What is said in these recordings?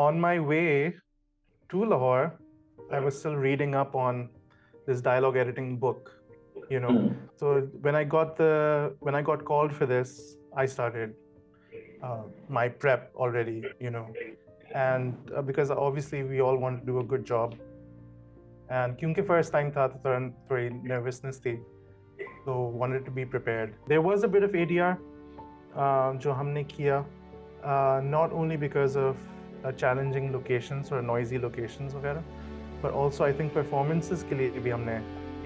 on my way to Lahore, I was still reading up on this dialogue editing book, you know. So when I got called for this, I started my prep already, and because obviously we all want to do a good job. And क्योंकि first time था तो थोड़ी nervousness थी, so wanted to be prepared. There was a bit of ADR जो हमने किया, not only because of challenging locations or noisy locations वगैरह, but also I think performances के लिए भी हमने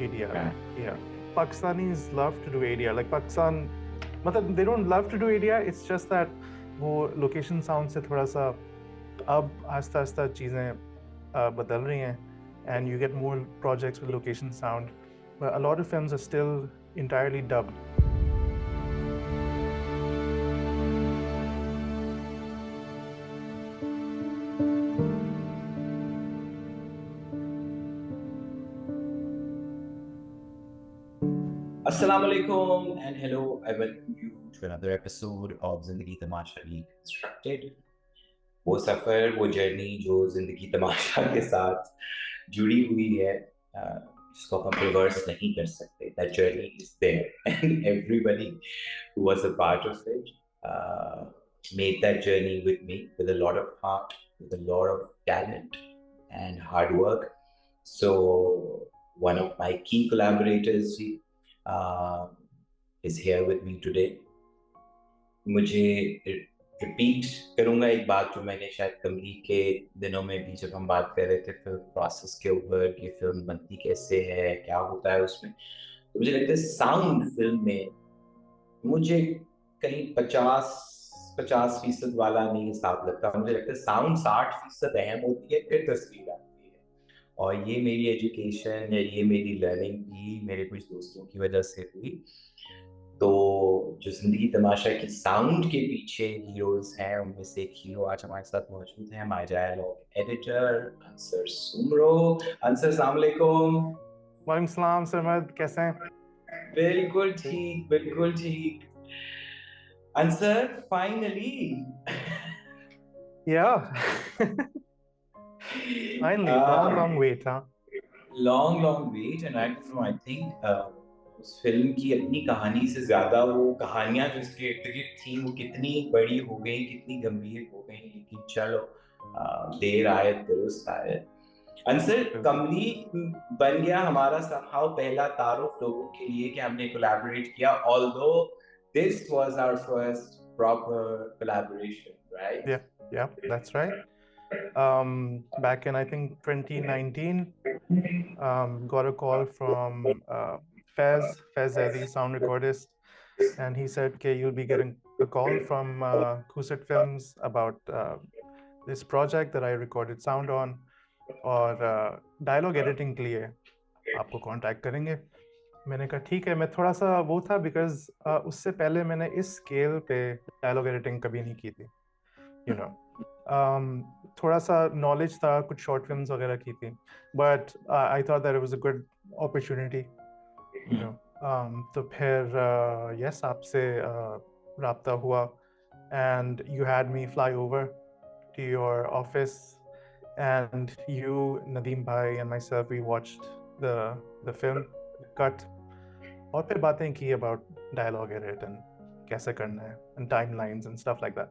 ADR किया. Pakistanis love to do ADR. Like Pakistan, मतलब they don't love to do ADR. It's just that वो location sound से थोड़ा सा अब आस्ता आस्ता चीज़ें बदल रही हैं, and you get more projects with location sound. But a lot of films are still entirely dubbed. Assalamu alaikum and hello. I welcome you to another episode of Zindagi Tamasha Reconstructed. वो सफर, वो journey जो जिंदगी तमाशा के साथ जुड़ी हुई है, जिसको हम रिवर्स नहीं कर सकते. That journey is there, and everybody who was a part of it made that journey with me with a lot of heart, with a lot of talent and hard work. So one of my key collaborators is here with me today. मुझे repeat करूंगा एक बात जो मैंने शायद कमली के दिनों में भी जब हम बात कर रहे थे फिल्म प्रोसेस के ऊपर कि फिल्म बनती कैसे है, क्या होता है उसमें, तो मुझे लगता है साउंड फिल्म में मुझे कहीं 50% वाला नहीं हिसाब लगता. मुझे लगता है साउंड 60% अहम होती है, फिर तस्वीर आती है. और ये मेरी एजुकेशन या ये मेरी लर्निंग भी मेरे कुछ दोस्तों की वजह से हुई. तो जो जिंदगी तमाशा की साउंड के पीछे हीरोज हैं, उनमें से एक हीरो आज हमारे साथ मौजूद हैं, my dialogue editor Ansar Soomro. Ansar अस्सलाम वालेकुम. वालेकुम सलाम सरमद, कैसे हैं? बिल्कुल ठीक, बिल्कुल ठीक. Ansar finally. Yeah. Finally, long wait, huh? long wait, and I think उस फिल्म की अपनी कहानी से ज्यादा वो कहानियां जो इसके इर्द गिर्द थी वो कितनी बड़ी हो गई, कितनी गंभीर हो गई. लेकिन चलो, देर आए दुरुस्त आए. अंसर, कमली बन गया हमारा somehow पहला तारुफ लोगों के लिए कि हमने कोलैबोरेट किया, although this was our first proper collaboration, right? Yeah, that's right. Back in I think 2019, got a call from Fez Ali, sound recordist, and he said, "Okay, you'll be getting a call from Kusit Films about this project that I recorded sound on, और dialogue editing के लिए आपको contact करेंगे." मैंने कहा ठीक है. मैं थोड़ा सा वो था because उससे पहले मैंने इस scale पे dialogue editing कभी नहीं की थी, थोड़ा सा नॉलेज था, कुछ शॉर्ट फिल्म्स वगैरह की थी, but I thought that it was a good opportunity, तो फिर यस आपसे राब्ता हुआ, and you had me fly over to your office, and you, Nadeem भाई and myself, we watched the film cut, और फिर बातें की अबाउट डायलॉग एडिट एंड कैसे करना है and timelines and stuff like that.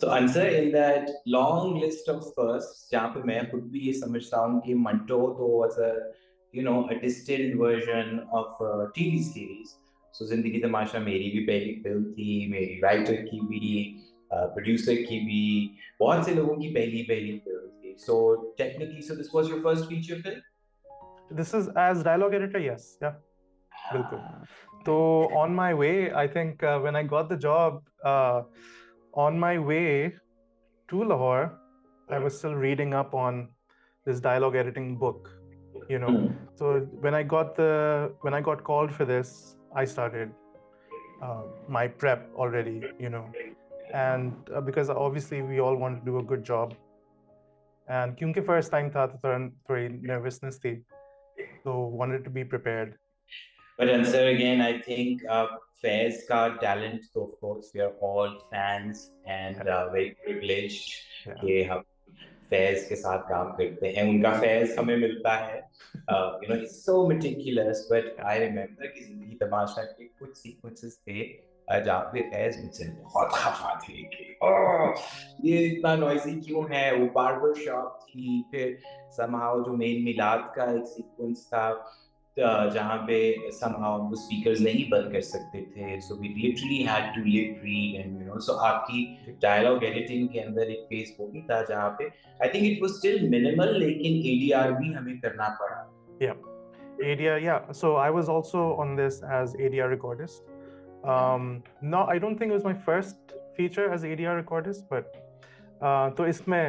So answer in that long list of firsts, जहाँ पे मैं खुद भी ये समझता हूँ कि मंटो तो was a distilled version of a TV series. So जिंदगी तमाशा मेरी भी पहली फिल्म थी, मेरी राइटर की भी, प्रोड्यूसर की भी, बहुत से लोगों की पहली फिल्म थी. So technically, so this was your first feature film? This is as dialogue editor, yes, yeah. बिल्कुल. So on my way, I think when I got the job, on my way to Lahore, I was still reading up on this dialogue editing book, So when I got called for this, I started my prep already, and because obviously we all want to do a good job. And क्योंकि first time था तो थोड़ी nervousness थी, so wanted to be prepared. But Ansar, again, I think Faiz ka talent, so of course we are all fans and very privileged कि हम फैज के साथ काम करते हैं उनका फैज हमें मिलता है you know he's so meticulous but I remember कि जिंदगी तमाशा के कुछ सीक्वेंसेस थे जहाँ पे फैज मुझसे बहुत खफा थे कि ये इतना नॉइजी क्यों है वो बार्बर शॉप थी फिर somehow जो मेन मिलाद का एक सीक्वेंस था जहाँ पे somehow वो स्पीकर्स नहीं बंद कर सकते थे so we literally had to lip read and you know so आपकी डायलॉग एडिटिंग के अंदर एक फेस वो भी था जहाँ पे I think it was still minimal लेकिन ADR भी हमें करना पड़ा Yeah, ADR. Yeah, so I was also on this as ADR recordist. No, I don't think it was my first feature as ADR recordist, but तो इसमें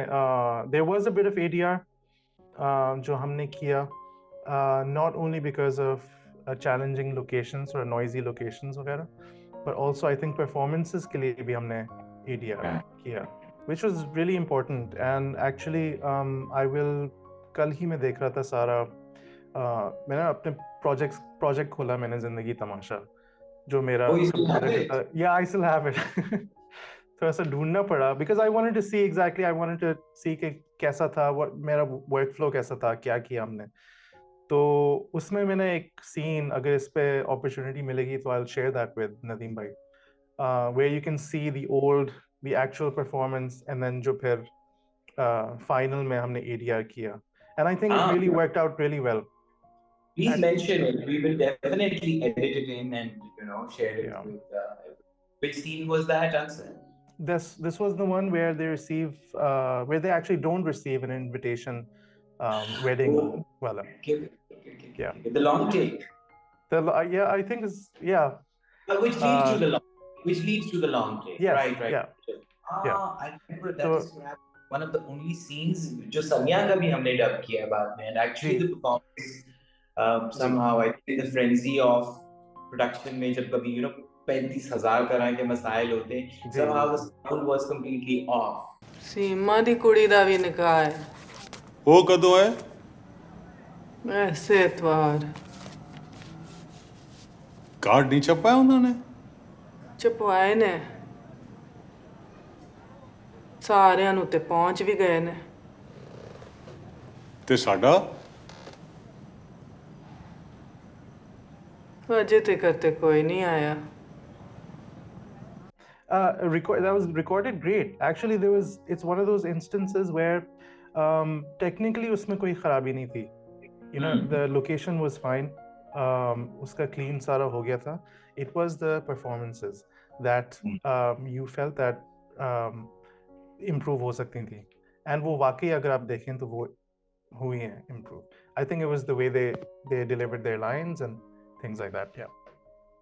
there was a bit of ADR जो हमने किया, not only because of challenging locations or noisy locations वगैरह, but also I think performances के लिए भी हमने ADR किया, which was really important. And actually I will कल ही मैं देख रहा था सारा मैंने अपने प्रोजेक्ट खोला मैंने जिंदगी तमाशा जो मेरा प्रोजेक्ट था या आई स्टिल हैव इट थोड़ा सा ढूंढना पड़ा because I wanted to see exactly I wanted to see कि कैसा था मेरा वर्क फ्लो कैसा था क्या किया हमने तो उसमें मैंने एक सीन अगर इस पे अपॉर्चुनिटी मिलेगी तो I will share that with Nadeem भाई where you can see the actual performance and then जो फिर फाइनल में हमने ADR किया and I think it really worked out really well. Please mention it. We will definitely edit it in and you know share it with. Which scene was that, Ansar? This was the one where they receive, where they actually don't receive an invitation, wedding. Oh, well, yeah, the long take. Yeah, I think it's which leads to the long, which leads to the long take. Yes, right. Yeah. I remember that is one of the only scenes जो समिया का भी हमने dub किया है बाद में and actually the performance somehow I think the frenzy of production में जब कभी you know 35,000 तरह के मसाइल होते हैं somehow the sound was completely off. सीमा दी कुड़ी दा भी निकाह है वो कदों है ऐसे इतवार कार्ड नहीं छपाया उन्होंने छपवाए ने ਸਾਰਿਆਂ ਨੂੰ ਤੇ ਪਹੁੰਚ ਵੀ ਗਏ ਨੇ ਤੇ ਸਾਡਾ ਅਜੇ ਤੇ ਕਰਤੇ ਕੋਈ ਨਹੀਂ ਆਇਆ that was recorded great. Actually, it's one of those instances where technically उसमें कोई खराबी नहीं थी. You know, the location was fine. उसका clean सारा हो गया था. It was the performances that you felt that improve हो सकती थी. And वो वाकई अगर आप देखें तो वो हुई हैं improve. I think it was the way they delivered their lines and things like that. Yeah.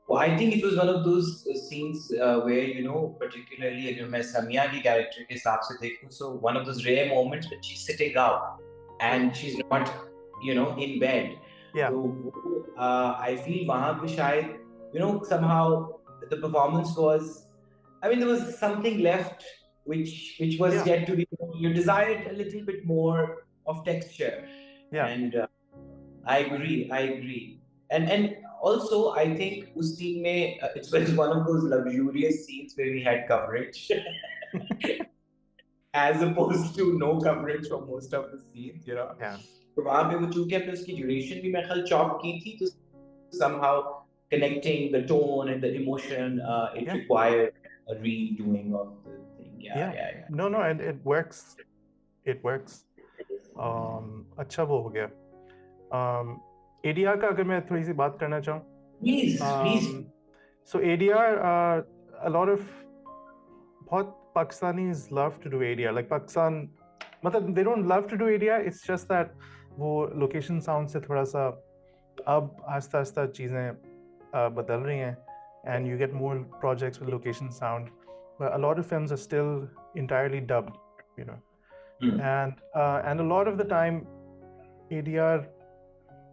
Well, I think it was one of those scenes where, you know, particularly अगर मैं समिया की character के हिसाब से देखूं, so one of those rare moments when she's sitting out and she's not, you know, in bed. Yeah. So I feel वहाँ पे शायद, you know, somehow the performance was, I mean, there was something left which was yet to be. You desired a little bit more of texture. Yeah. And I agree. And also, I think उस scene में it was one of those luxurious scenes where we had coverage, as opposed to no coverage for most of the scenes, you know. Yeah. तो वहाँ पे वो चूँकि हमने उसकी duration भी मैं ख्याल chop की थी, तो somehow connecting the tone and the emotion, it required a redoing of the thing. Yeah. No, and it works. It works. अच्छा वो हो गया. ADR का अगर मैं थोड़ी सी बात करना चाहूँ. Please. So ADR, a lot of बहुत Pakistanis love to do ADR. Like Pakistan, मतलब they don't love to do ADR. It's just that वो location sound से थोड़ा सा अब आस्ता चीजें बदल रही हैं, and you get more projects with location sound. But a lot of films are still entirely dubbed, you know. And a lot of the time ADR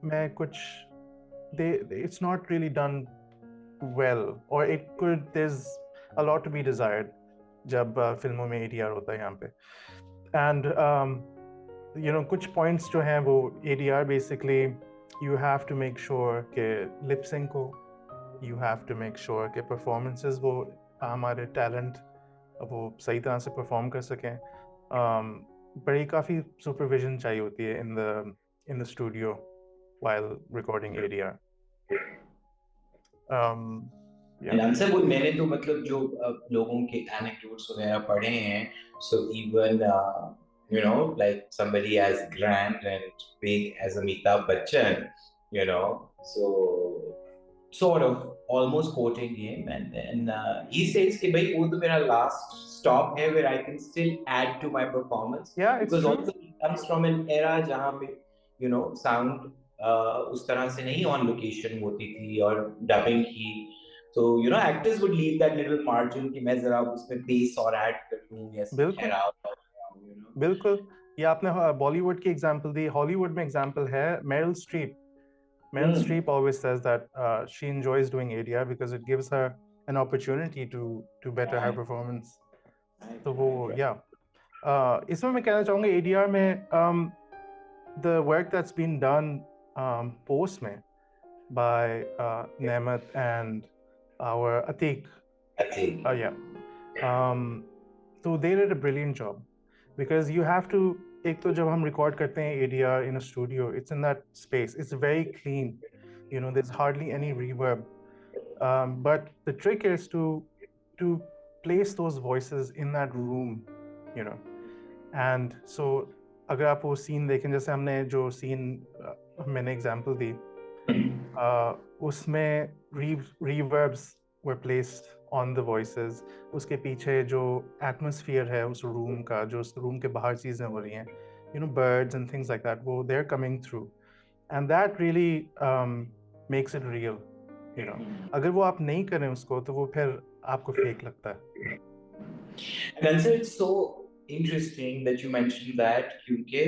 में कुछ it's not really done well, or there's a lot to be desired जब फिल्मों में ADR होता है यहाँ पे. And you know, कुछ points जो हैं वो ADR basically you have to make sure कि lip sync हो, you have to make sure कि performances वो हमारे talent वो सही तरह से perform कर सकें. बड़ी काफ़ी supervision चाहिए होती है in the studio while recording ADR. And Ansar, वो मैंने तो मतलब जो लोगों के anecdotes वगैरह पढ़े हैं, so even you know, like somebody as grand and big as Amitabh Bachchan, you know, so sort of almost quoting him, and then he says कि भाई वो तो मेरा last stop है where I can still add to my performance. Yeah, it's because true. also he comes from an era जहाँ पे you know sound उस तरह से नहीं on location होती थी और dubbing he. So you know actors would leave that little margin कि मैं जरा उसमें bass और add कर दूँ या बिल्कुल. ठहराव you know. बिल्कुल. ये आपने बॉलीवुड की एग्जांपल दी. हॉलीवुड में एग्जांपल है Meryl Streep. Meryl Streep always says that she enjoys doing ADR because it gives her an opportunity to better her performance. So वो yeah. इसमें मैं कहना चाहूँगा ADR में the work that's been done post में by Nemat and our Atiq. Yeah. So they did a brilliant job because you have to. एक तो जब हम record करते हैं ADR in a studio, it's in that space. It's very clean. You know, there's hardly any reverb. But the trick is to place those voices in that room. You know, and so अगर आप वो scene देखें जैसे हमने जो scene मैंने example दी, उसमें reverbs were placed on the voices. उसके पीछे जो atmosphere है उस room का, जो उस room के बाहर चीजें हो रही हैं, you know, birds and things like that, वो they're coming through, and that really makes it real. You know, अगर वो आप नहीं करें उसको तो वो फिर आपको fake लगता है. And Ansar, it's so interesting that you mentioned that क्योंकि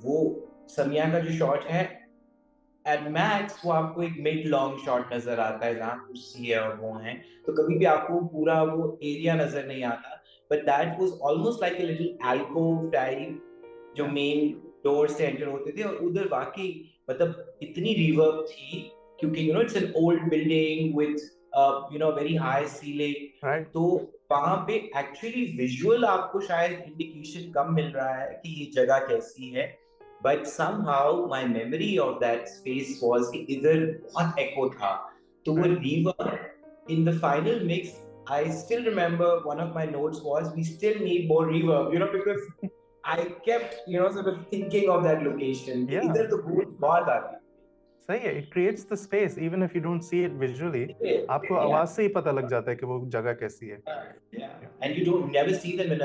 वो समिया का जो शॉट है एट मैक्स वो आपको एक मिड लॉन्ग शॉट नजर आता है जहाँ कुर्सी है और वो है, तो कभी भी आपको पूरा वो एरिया नजर नहीं आता. But that was almost like a little alcove type जो मेन डोर से एंटर होते थे, और उधर वाकई मतलब इतनी रिवर्ब थी क्योंकि you know it's an old building with you know very high ceiling. तो वहां पे एक्चुअली विजुअल आपको शायद इंडिकेशन कम मिल रहा है कि ये जगह कैसी है, but somehow my memory of that space was कि इधर बहुत echo था, तो वो reverb in the final mix. I still remember one of my notes was we still need more reverb, you know, because I kept you know sort of thinking of that location. Yeah. इधर तो बहुत आ रही. सही है. It creates the space even if you don't see it visually. आपको आवाज से ही पता लग जाता है कि वो जगह कैसी है. Yeah. And you don't never see them in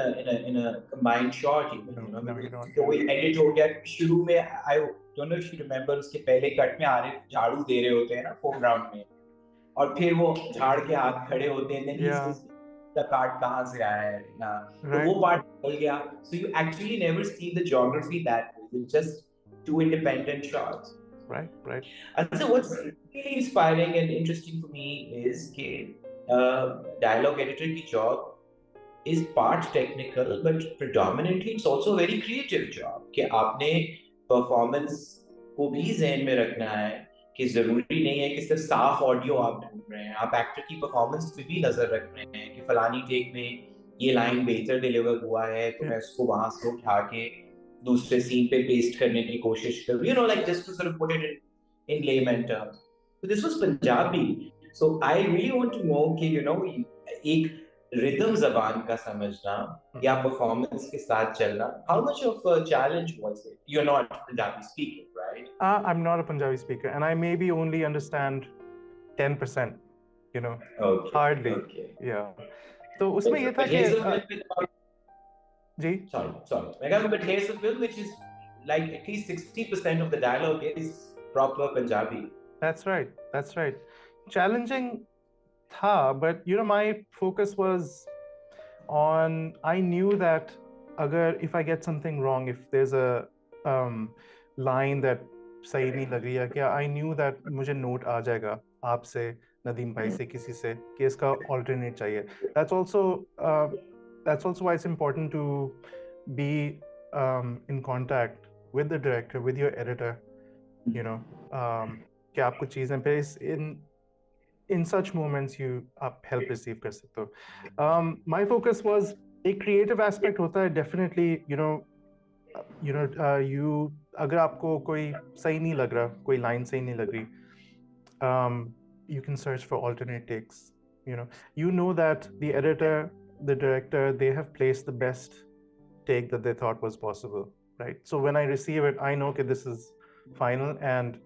a combined shot even, you know. No, you don't. तो वो edit हो गया शुरू में. I don't know if you remember उसके पहले कट में आरिफ झाड़ू दे रहे होते हैं ना foreground में, और फिर वो झाड़ के हाथ खड़े होते हैं, then Yeah. he's the card कहाँ से आया है ना, तो Right. वो पार्ट निकल गया. So you actually never see the geography that way. It's just two independent shots. Right. And so what's really inspiring and interesting for me is that dialogue editor की job is part technical, but predominantly it's also a very creative job. कि आपने performance को भी ज़हन में रखना है कि ज़रूरी नहीं है कि सिर्फ साफ ऑडियो आप ढूंढ रहे हैं, आप एक्टर की परफॉर्मेंस पे भी नजर रख रहे हैं कि फलानी टेक में ये लाइन बेहतर डिलीवर हुआ है तो मैं उसको वहां से उठा के दूसरे सीन पे पेस्ट करने की कोशिश करूं, you know, like just to sort of put it in layman terms. So this was Punjabi. So I really want to know कि you know एक रिदम जबान का समझना या परफॉर्मेंस के साथ चलना, how much of a challenge was it? You're not Punjabi speaking, right? I'm not a Punjabi speaker and I maybe only understand 10%, you know. Okay. Hardly. Okay. Yeah. तो उसमें ये था कि जी sorry but here's a film which is like at least 60% of the dialogue is proper Punjabi. That's right. Challenging tha, but you know my focus was on, I knew that agar if I get something wrong, if there's a line that सही नहीं लग रही है क्या, I knew that मुझे note आ जाएगा आपसे, नदीम भाई से, किसी से कि इसका alternate चाहिए. That's also why it's important to be in contact with the director, with your editor, you know, कि आप कुछ चीज़ें पे in such moments you आप help receive कर सकते हो. My focus was एक creative aspect होता है definitely, you अगर आपको कोई सही नहीं लग रहा, कोई line सही नहीं लग रही, you can search for alternate takes. You know that the editor, the director, they have placed the best take that they thought was possible, right? So when I receive it, I know that this is final, and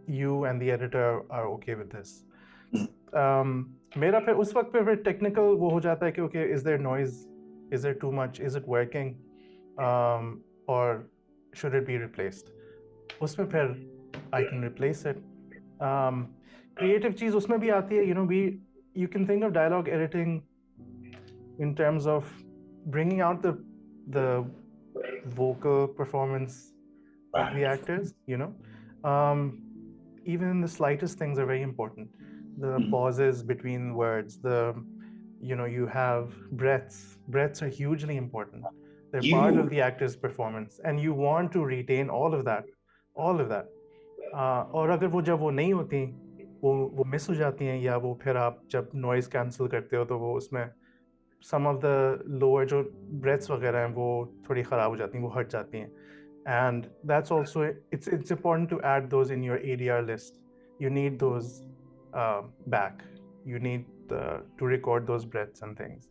you and the editor are okay with this. मेरा फिर उस वक्त पे फिर technical वो हो जाता है कि okay, is there noise, is there too much, is it working, or should it be replaced? उसमें फिर I can replace it. Creative चीज उसमें भी आती है. You can think of dialogue editing in terms of bringing out the vocal performance of the actors. Even the slightest things are very important. The pauses between words, you have breaths are hugely important. They're part of the actor's performance, and you want to retain all of that. और अगर जब वो नहीं होती, वो miss हो जाती हैं, या वो फिर आप जब नॉइज कैंसिल करते हो तो वो उसमें some of the lower जो breaths वगैरह हैं वो थोड़ी ख़राब हो जाती हैं, वो हट जाती हैं. And that's also, it's important to add those in your ADR list. You need those back. You need to record those breaths and things.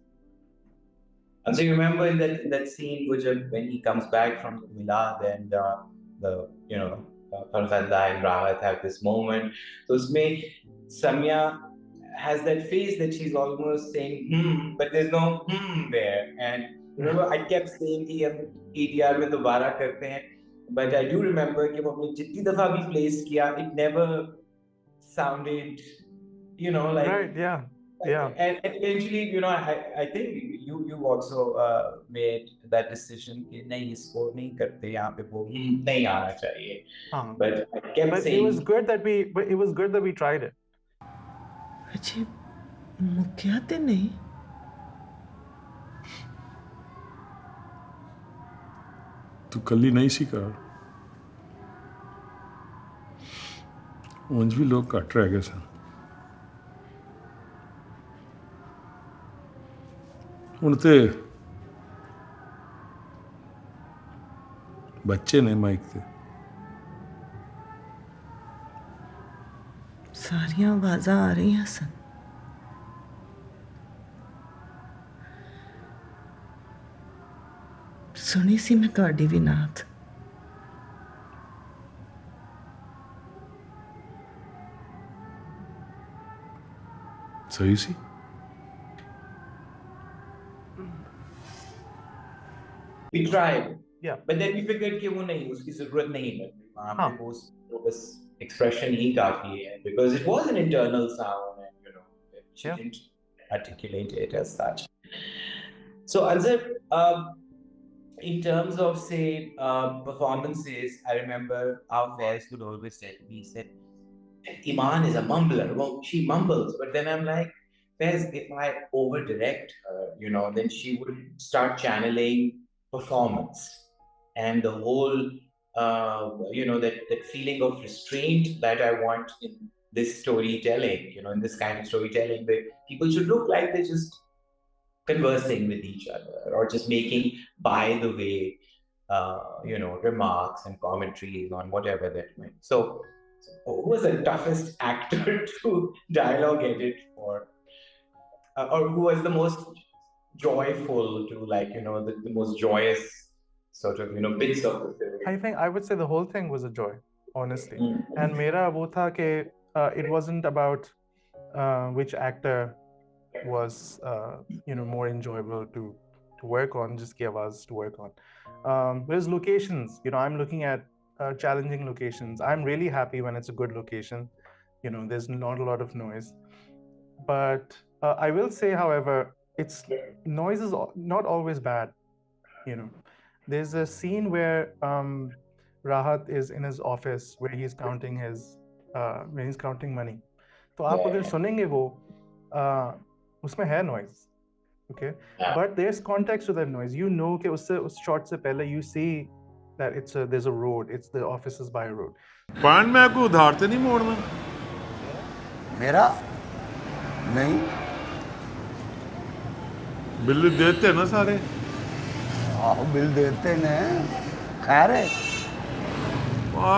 And so you remember in that scene, when he comes back from Milad, and Farfanda and Rahat have this moment. So Samya has that face that she's almost saying but there's no there. And remember, I kept saying कि हम ADR में दोबारा करते हैं, but I do remember कि वो हमने जितनी दफा भी place किया, it never sounded, like right, yeah. And eventually, I think you also made that decision कि नहीं, इसको नहीं करते, यहाँ पे वो नहीं आना चाहिए. But I kept saying. It was good that we tried it. अजी मुक्या ते नहीं. तू कल ही नहीं सीखा. ਉਂਝ ਵੀ ਲੋਕ ਘੱਟ ਰਹਿ ਗਏ ਸਨ. ਹੁਣ ਤੇ ਬੱਚੇ ਨੇ ਮਾਈਕ ਤੇ. ਸਾਰੀਆਂ ਆਵਾਜ਼ਾਂ ਆ ਰਹੀਆਂ ਸਨ. ਸੁਣੀ ਸੀ ਮੈਂ ਤੁਹਾਡੀ ਵੀ ਨਾਤ. ਸਹੀ ਸੀ. We tried. Yeah. But then we figured कि वो नहीं, उसकी ज़रूरत नहीं है. वहाँ पे वो बस expression ही काफी है, because it was an internal sound, and she didn't articulate it as such. So Ansar, in terms of say performances, I remember our voice would always say, we said, Iman is a mumbler. Well, she mumbles, but then I'm like, if I over direct her, then she would start channeling performance, and the whole that feeling of restraint that I want in this storytelling, in this kind of storytelling, where people should look like they're just conversing with each other, or just making by the way remarks and commentaries on whatever they're doing. So who was the toughest actor to dialogue edit for, or who was the most joyful to, the most joyous sort of bits of the film? I think I would say the whole thing was a joy, honestly. And mera wo tha ke it wasn't about which actor was more enjoyable to work on, just ki awaaz to work on. There's locations, I'm looking at challenging locations. I'm really happy when it's a good location, there's not a lot of noise. But I will say, however, noise is not always bad. There's a scene where Rahat is in his office where he's counting money. तो आप अगर सुनेंगे वो उसमें है noise, okay? But there's context to that noise. कि उस shot से पहले you see that there's a road. It's the office is by a road. पान मैं को उधार तो नहीं मोड़ना मेरा नहीं बिल देते ना सारे ਆਹੋ ਬਿੱਲ ਦੇਤੇ ਨੇ ਖੈਰ ਹੈ ਆ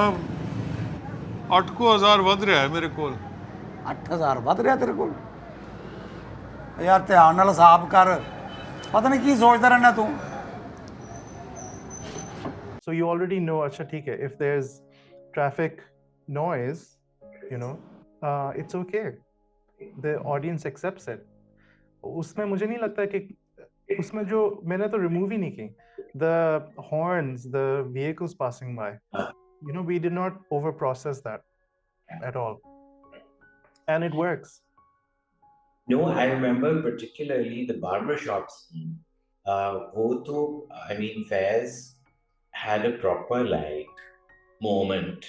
8,000 ਵੱਧ ਰਿਹਾ ਹੈ ਮੇਰੇ ਕੋਲ 8000 ਵੱਧ ਰਿਹਾ ਤੇਰੇ ਕੋਲ ਯਾਰ ਧਿਆਨ ਨਾਲ ਹਿਸਾਬ ਕਰ ਪਤਾ ਨਹੀਂ ਕੀ ਸੋਚਦਾ ਰਹਿਣਾ ਤੂੰ So you already know, acha, theek hai, if there's traffic noise, it's okay. The audience accepts it. उसमें मुझे नहीं लगता कि उसमें जो मैंने तो remove ही नहीं की. The horns, the vehicles passing by, we did not over process that at all. And it works. No, I remember particularly the barbershop scene. Faiz had a proper moment.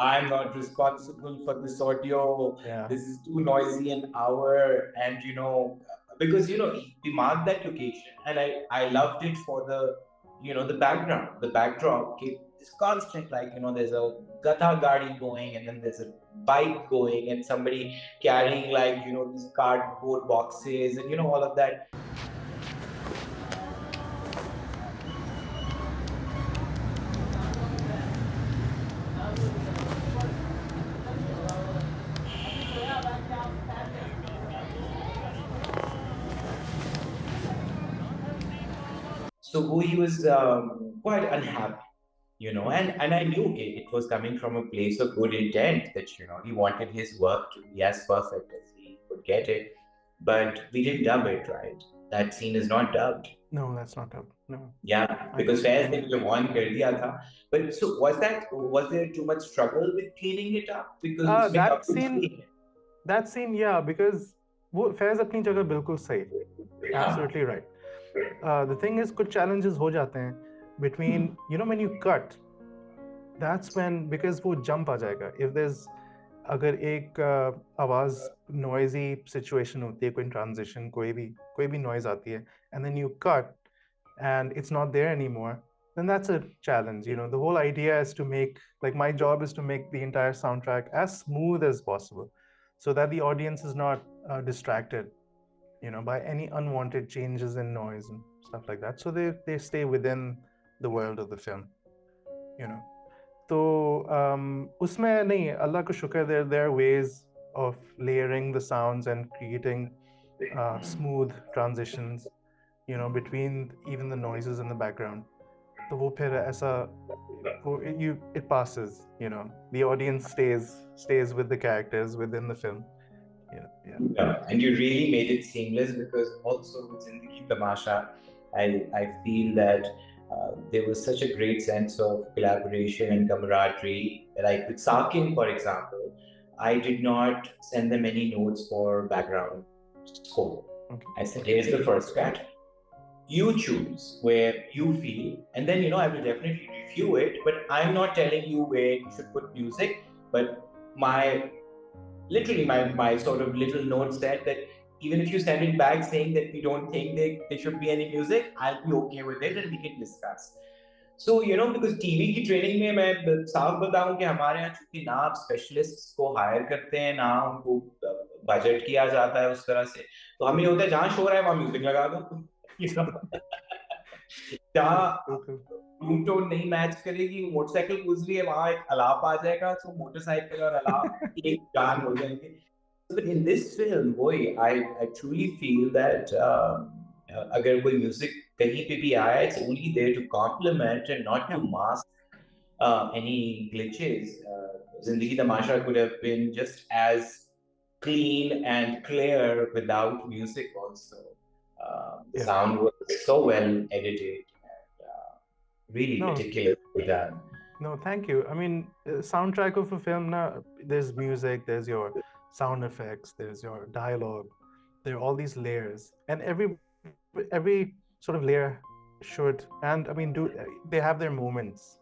I'm not responsible for this audio. Yeah. This is too noisy an hour, and because we marked that location, and I loved it for the the background, the backdrop. It's constant, there's a gatha gadi going, and then there's a bike going, and somebody carrying these cardboard boxes, and all of that. So he was quite unhappy, and I knew it was coming from a place of good intent, that he wanted his work to be as perfect as he could get it, but we didn't dub it right. That scene is not dubbed. No, that's not dubbed. No. Yeah, because Faiz ne mujhe warn kar diya tha. But so was there too much struggle with cleaning it up? Because that scene, yeah, because Faiz apni jagah bilkul sahi. Absolutely right. The thing is, कुछ challenges हो जाते हैं between, when you cut, that's when, because वो jump आ जाएगा. If there's, अगर एक आवाज noisy situation होती है, कोई transition, कोई भी noise आती है, and then you cut, and it's not there anymore, then that's a challenge. The whole idea is to make, my job is to make the entire soundtrack as smooth as possible, so that the audience is not distracted by any unwanted changes in noise and stuff like that. So they stay within the world of the film, So usme nahi, Allah ko shukr, there are ways of layering the sounds and creating smooth transitions, between even the noises in the background. So wo phir aisa, it passes, the audience stays with the characters within the film. Yeah, and you really made it seamless, because also with Zindagi Tamasha, I feel that there was such a great sense of collaboration and camaraderie. Like with Sakin, for example, I did not send them any notes for background score. Okay. I said, here's the first cut. You choose where you feel, and then I will definitely review it, but I'm not telling you where you should put music, but my sort of little note said that even if you send it back saying that we don't think there should be any music, I'll be okay with it and we can discuss. So, because TV की training में मैं साफ बताऊं कि हमारे यहाँ चूंकि ना आप स्पेशलिस्ट्स को हायर करते हैं, ना उनको बजट किया जाता है उस तरह से, तो हमें होता है जहाँ शोर है वहाँ म्यूजिक लगा दो, जहाँ टून टोन नहीं मैच करेगी, मोटरसाइकिल गुजरी है वहाँ एक अलाप आ जाएगा, तो मोटरसाइकिल और अलाप एक गान हो जाएंगे. But in this film, boy, I truly feel that अगर कोई म्यूजिक कहीं पे भी आया, it's only there to complement and not to mask any glitches. Zindagi Tamasha could have been just as clean and clear without music also. The sound was so well edited and really meticulously done. No, thank you. I mean, soundtrack of a film, there's music, there's your sound effects, there's your dialogue, there are all these layers, and every sort of layer should, and I mean, they have their moments,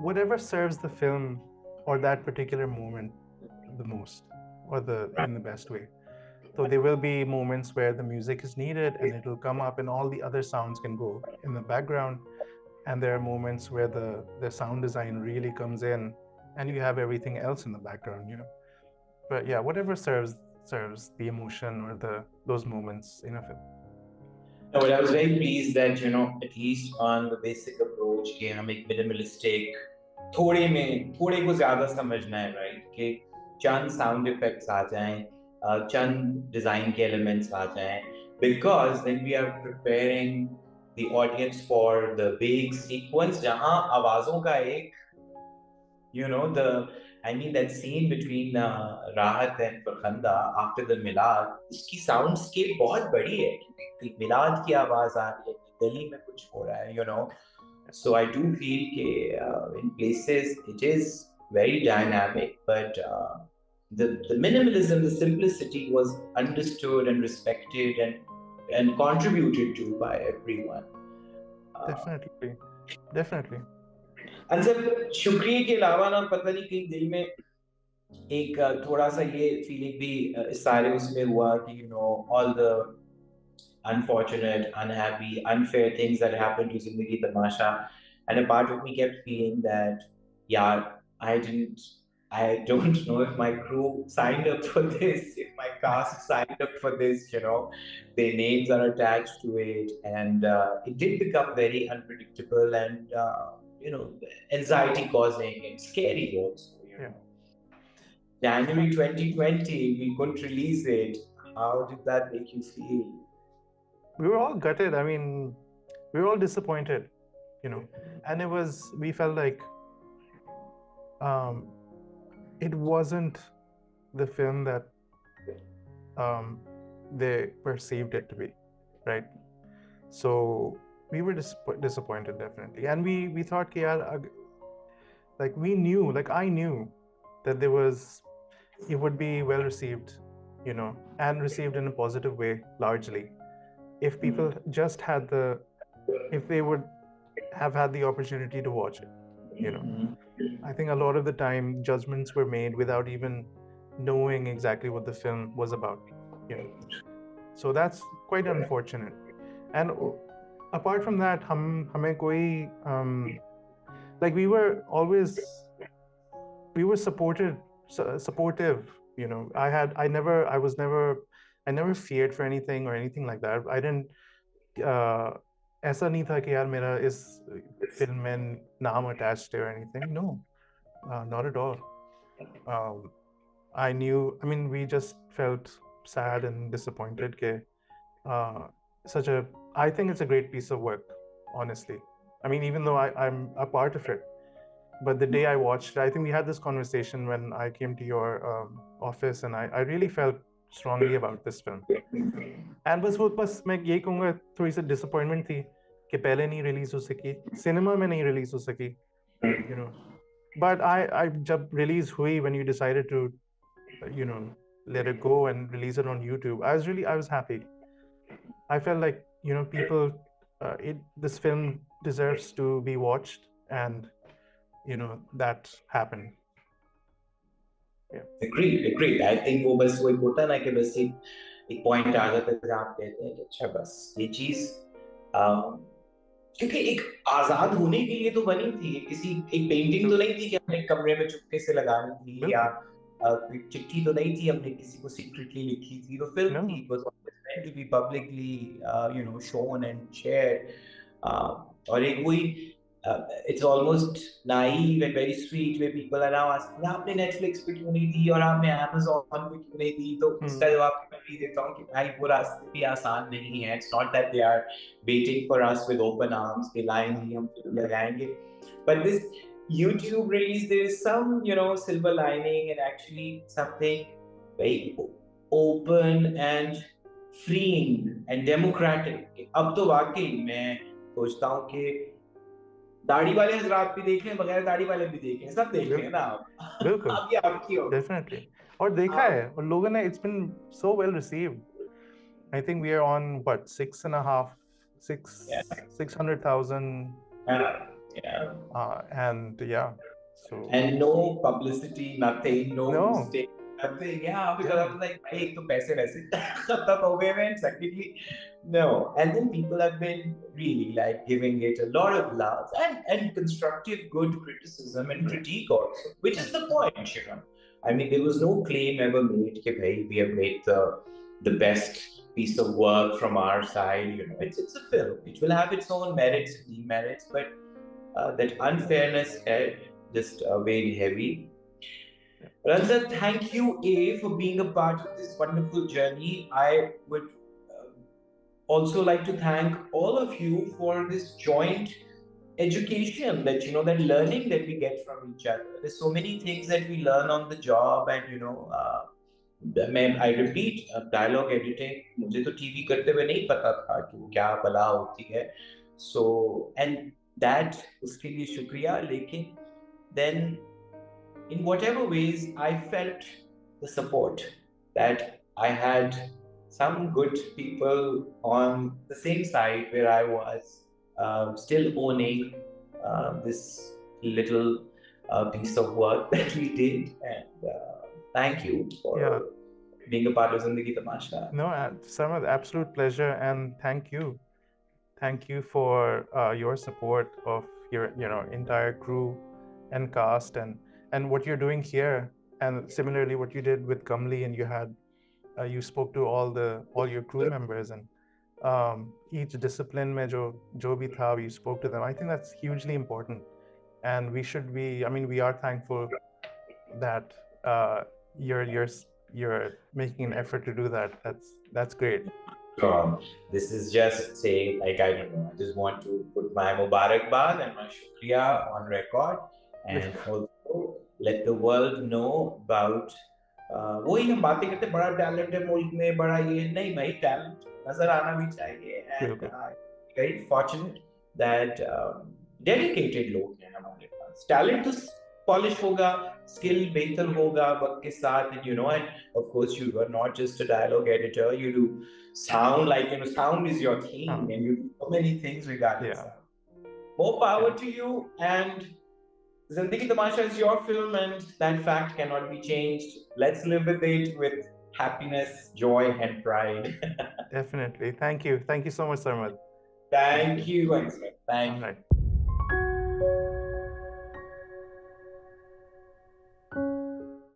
whatever serves the film or that particular moment the most, or in the best way. So there will be moments where the music is needed and it will come up and all the other sounds can go in the background. and there are moments where the sound design really comes in, and you have everything else in the background, But yeah, whatever serves the emotion or those moments in a film. No, but I was very pleased that, at least on the basic approach कि हम एक minimalistic थोड़े को ज़्यादा समझना है, right? कि चंद sound effects आ जाएं, चंद design के elements आ जाएं, because then we are preparing the audience for the big sequence जहाँ आवाज़ों का एक that scene between Rahat and Farkhanda after the Milad, उसकी soundscape बहुत बड़ी है क्योंकि मिलाद की आवाज आ रही है, दिल्ली में कुछ हो रहा है, So I do feel that in places it is very dynamic, but the minimalism, the simplicity was understood and respected and contributed to by everyone. Definitely. Ansar शुक्रिया के अलावा ना पता नहीं कहीं दिल में एक थोड़ा सा ये फीलिंग भी इस सारे उसमें हुआ कि all the unfortunate, unhappy, unfair things that happened to Zindagi Tamasha, and a part of me kept feeling that I don't know if my crew signed up for this, if my cast signed up for this, their names are attached to it, and it did become very unpredictable and anxiety causing and scary also. January 2020, we couldn't release it. How did that make you feel? We were all gutted. I mean, we were all disappointed, and we felt like it wasn't the film that they perceived it to be, right? So we were disappointed, definitely, and we thought, like we knew, like I knew that it would be well received, and received in a positive way, largely, if people just if they would have had the opportunity to watch it, I think a lot of the time judgments were made without even knowing exactly what the film was about, so that's quite unfortunate. And apart from that, hame koi like we were supportive, I never feared for anything or anything like that. I didn't ऐसा नहीं था कि यार मेरा इस film में नाम attached or anything. No, not at all. I mean, we just felt sad and disappointed that I think it's a great piece of work, honestly. I mean, even though I'm a part of it, but the day I watched, I think we had this conversation when I came to your office, and I really felt strongly about this film. And बस मैं यही कहूँगा, थोड़ी सी disappointment थी कि पहले नहीं release हो सकी, cinema में नहीं release हो सकी, But I जब release हुई, when you decided to, let it go and release it on YouTube, I was happy. I felt like, people, this film deserves to be watched, and that happened. Agreed. I think वो बस वही होता ना कि बस एक point आ जाता है जहाँ आप कहते हैं कि अच्छा बस ये चीज क्योंकि एक आजाद होने के लिए तो बनी थी, एक पेंटिंग तो नहीं थी कि हमने कमरे में चुपके से लगानी थी, या कोई चिट्ठी तो नहीं थी हमने किसी को secretly लिखी थी, तो फिल्म थी, it was always meant to be publicly shown and shared, और एक वही it's almost naive and very sweet where people are now asking आपने Netflix पे क्यों नहीं दी और आपने Amazon पे क्यों नहीं दी, तो उसका जवाब मैं भी देता हूँ कि भाई वो रास्ते भी आसान नहीं है. It's not that they are waiting for us with open arms कि लाएंगे हम लगाएंगे, but this YouTube release there is some silver lining and actually something very open and freeing and democratic. अब तो वाकई मैं सोचता हूँ कि दाढ़ी वाले हजरात भी देखें, बगैर दाढ़ी वाले भी देखें, सब देखें ना आप. बिल्कुल. अब ये आपकी हो. Definitely. और देखा है, और लोगों ने, it's been so well received. I think we are on what, 600,000. And yeah. So. And no publicity, nothing, no mistake, nothing. Yeah, because I was like, एक तो पैसे वैसे खत्म हो गए हैं, secondly No, and then people have been really like giving it a lot of love and constructive good criticism and critique also, which is the point, you know. I mean, there was no claim ever made that hey, we have made the best piece of work from our side. You know, it's a film. It will have its own merits and demerits, but that unfairness just weighed heavy. Ranjit, thank you, A, for being a part of this wonderful journey. I would also like to thank all of you for this joint education that that learning that we get from each other. There's so many things that we learn on the job, and I repeat, dialogue editing मुझे तो TV करते हुए नहीं पता था कि वो क्या बला होती है. So and that उसके लिए शुक्रिया. लेकिन then in whatever ways I felt the support that I had some good people on the same side where I was, still owning this little piece of work that we did. And thank you for being a part of Zindagi Tamasha. No, Sarmad, absolute pleasure, and thank you. Thank you for your support of your entire crew and cast, and what you're doing here, and similarly what you did with Kamli, and you spoke to all your crew members, and each discipline mein jo bhi tha, you spoke to them. I think that's hugely important, and we are thankful that you're making an effort to do that. That's great. This is just saying, like, I don't know, I just want to put my Mubarakbad and my Shukriya on record, and also let the world know about वही हम बातें करते बड़ा talent है मुल्क में, बड़ा ये नहीं भाई, टैलेंट नजर आना भी चाहिए. And very fortunate that dedicated लोग हैं हमारे पास. Talent तो पॉलिश होगा, स्किल बेहतर होगा वक्त के साथ, and of course you are not just a dialogue editor, you do sound, like sound is your thing, and you do so many things regarding sound. More power to you, and Zindagi Tamasha is your film, and that fact cannot be changed. Let's live with it with happiness, joy, and pride. Definitely. Thank you so much, Sarmad. Thank you, Ansar. Thank you.